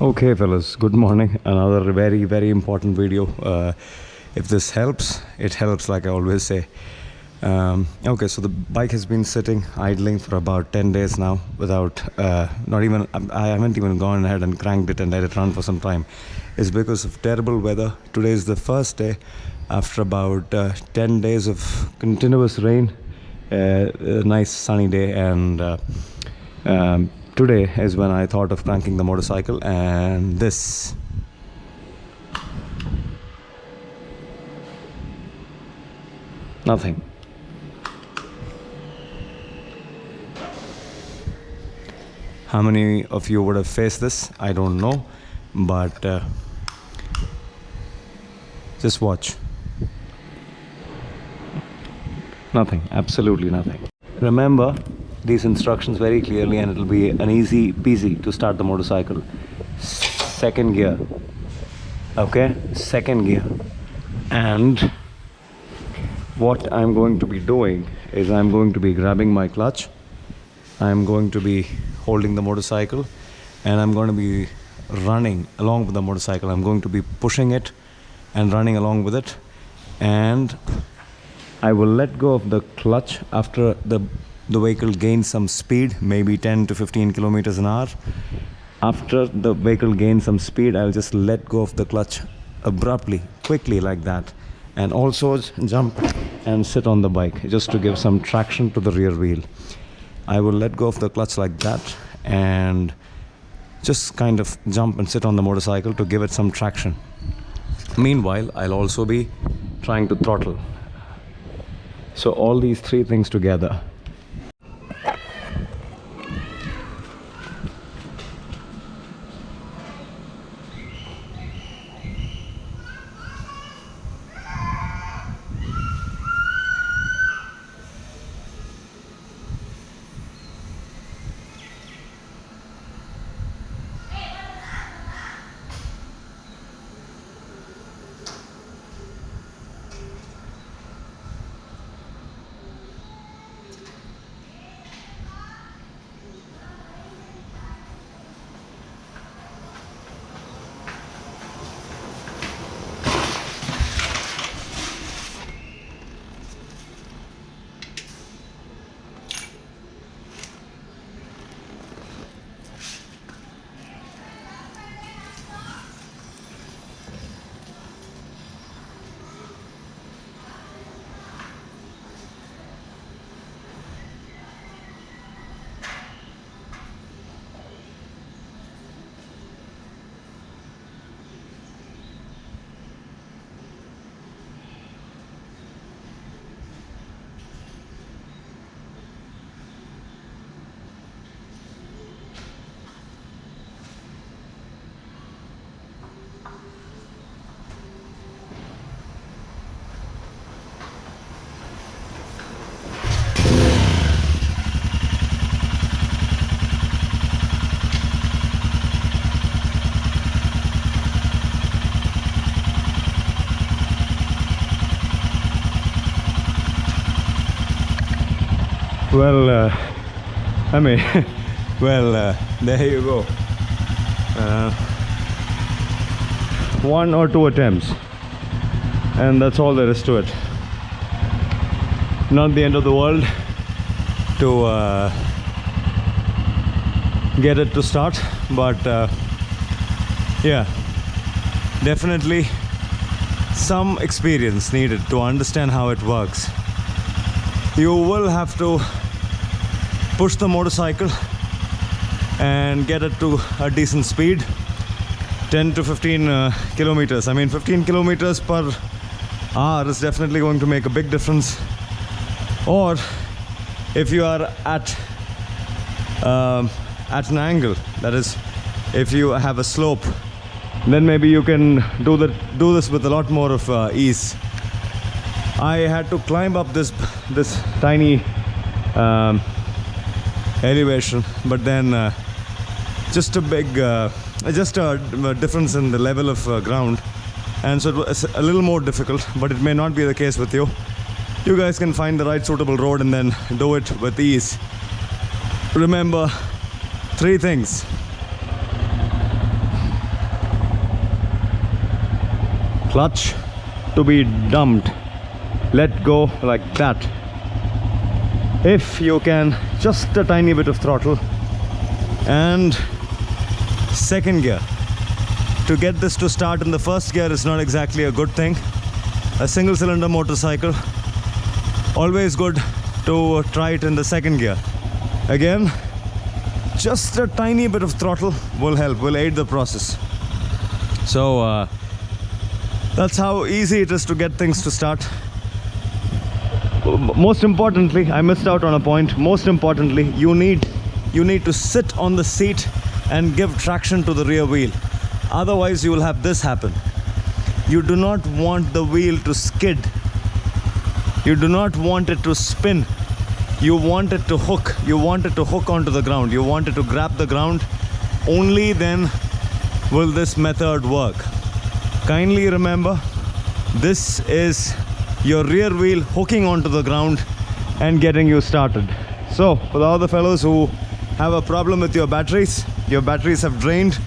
Okay, fellas, good morning. Another very, very important video. If this helps, it helps, like I always say. Okay, so the bike has been sitting idling for about 10 days now without, not even, I haven't even gone ahead and cranked it and let it run for some time. It's because of terrible weather. Today is the first day after about 10 days of continuous rain. A nice sunny day, and today is when I thought of cranking the motorcycle, and this. Nothing. How many of you would have faced this? I don't know, but just watch. Nothing, absolutely nothing. Remember these instructions very clearly, and it'll be an easy peasy to start the motorcycle. Second gear, okay, second gear. And what I'm going to be doing is I'm going to be grabbing my clutch, I'm going to be holding the motorcycle, and I'm going to be running along with the motorcycle. I'm going to be pushing it and running along with it, and I will let go of the clutch after the vehicle gains some speed, maybe 10 to 15 kilometers an hour. After the vehicle gains some speed, I'll just let go of the clutch abruptly, quickly, like that, and also jump and sit on the bike just to give some traction to the rear wheel. I will let go of the clutch like that and just kind of jump and sit on the motorcycle to give it some traction. Meanwhile, I'll also be trying to throttle. So all these three things together. Well, there you go. One or two attempts, and that's all there is to it. Not the end of the world to get it to start, but yeah, definitely some experience needed to understand how it works. You will have to push the motorcycle and get it to a decent speed, 10 to 15 kilometers. I mean, 15 kilometers per hour is definitely going to make a big difference. Or if you are at an angle, that is, if you have a slope, then maybe you can do this with a lot more of ease. I had to climb up this tiny elevation, but then just a difference in the level of ground, and so it was a little more difficult. But it may not be the case with you. You guys can find the right suitable road and then do it with ease. Remember three things: clutch to be dumped. Let go like that. If you can, just a tiny bit of throttle. And second gear. To get this to start in the first gear is not exactly a good thing. A single cylinder motorcycle, always good to try it in the second gear. Again, just a tiny bit of throttle will help, will aid the process. So that's how easy it is to get things to start. Most importantly, I missed out on a point. Most importantly, you need to sit on the seat and give traction to the rear wheel. Otherwise, you will have this happen. You do not want the wheel to skid. You do not want it to spin. You want it to hook. You want it to hook onto the ground. You want it to grab the ground. Only then will this method work. Kindly remember, this is your rear wheel hooking onto the ground and getting you started. So, for all the fellows who have a problem with your batteries have drained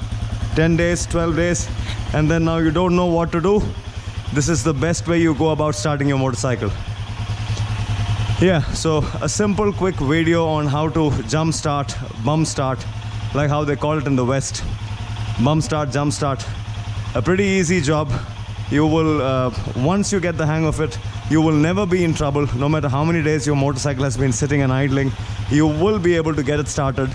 10 days, 12 days, and then now you don't know what to do, this is the best way you go about starting your motorcycle. Yeah, so a simple quick video on how to jump start, bump start, like how they call it in the West. Bump start, jump start. A pretty easy job. You will, once you get the hang of it, you will never be in trouble. No matter how many days your motorcycle has been sitting and idling, you will be able to get it started.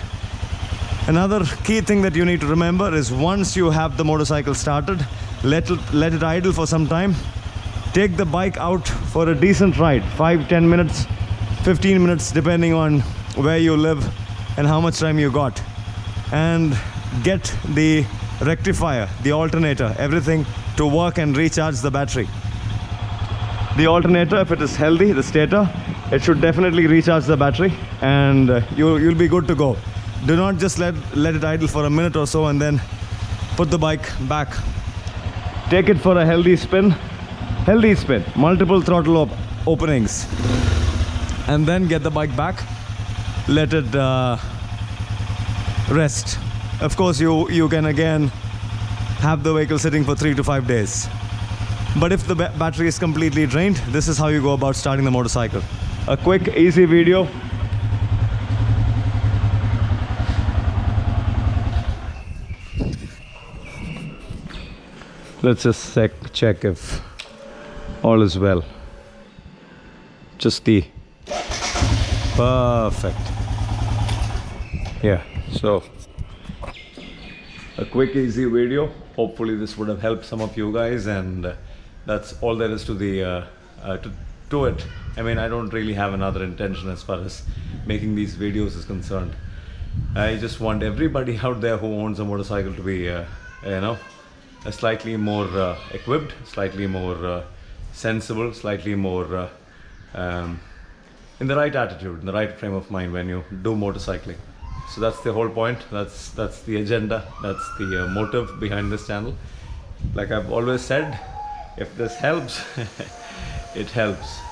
Another key thing that you need to remember is once you have the motorcycle started, let it idle for some time. Take the bike out for a decent ride, 5-10 minutes, 15 minutes, depending on where you live and how much time you got. And get the rectifier, the alternator, everything to work and recharge the battery. The alternator, if it is healthy, the stator, it should definitely recharge the battery, and you'll be good to go. Do not just let it idle for a minute or so and then put the bike back. Take it for a healthy spin, multiple throttle openings, and then get the bike back. Let it rest. Of course, you can again have the vehicle sitting for 3 to 5 days. But if the battery is completely drained, this is how you go about starting the motorcycle. A quick, easy video. Let's just check if all is well. Just the perfect. Yeah, so a quick, easy video. Hopefully this would have helped some of you guys, and that's all there is to the to it. I mean, I don't really have another intention as far as making these videos is concerned. I just want everybody out there who owns a motorcycle to be a slightly more equipped, slightly more sensible, slightly more in the right attitude, in the right frame of mind when you do motorcycling. So that's the whole point. That's the agenda. That's the motive behind this channel. Like I've always said, if this helps, it helps.